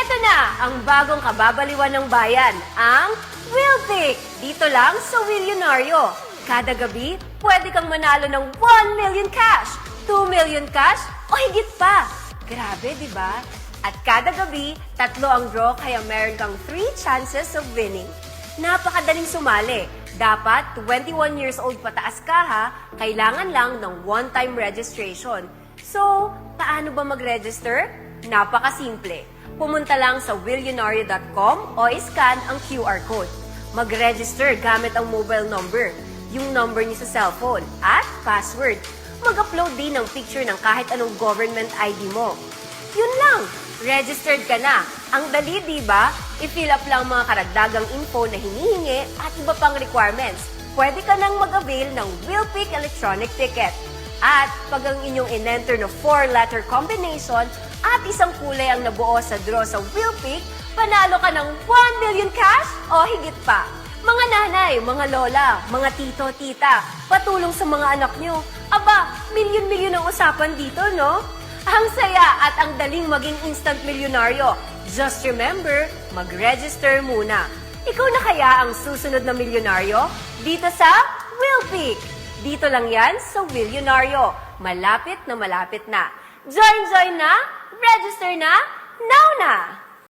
Eto na ang bagong kababaliwan ng bayan, ang Will Pick. Dito lang sa Willionario. Kada gabi, pwede kang manalo ng 1 million cash, 2 million cash, o higit pa. Grabe, di ba? At kada gabi, 3 ang draw kaya meron kang 3 chances of winning. Napakadaling sumali. Dapat 21 years old pataas ka ha, kailangan lang ng one-time registration. So, paano ba mag-register? Napakasimple. Pumunta lang sa willionario.com o iscan ang QR code. Mag-register gamit ang mobile number, yung number niyo sa cellphone, at password. Mag-upload din ng picture ng kahit anong government ID mo. Yun lang, registered ka na. Ang dali, di ba? I-fill up lang mga karagdagang info na hinihingi at iba pang requirements. Pwede ka nang mag-avail ng Will Pick electronic ticket. At pag ang inyong in-enter na 4-letter combination at isang kulay ang nabuo sa draw sa Will Pick, panalo ka ng 1 million cash o higit pa. Mga nanay, mga lola, mga tito, tita, patulong sa mga anak nyo. Aba, milyon-milyon ang usapan dito, no? Ang saya at ang daling maging instant milyonaryo. Just remember, mag-register muna. Ikaw na kaya ang susunod na milyonaryo? Dito sa Will Pick. Dito lang yan sa Willionario. Malapit na malapit na. Join na, register na, now na!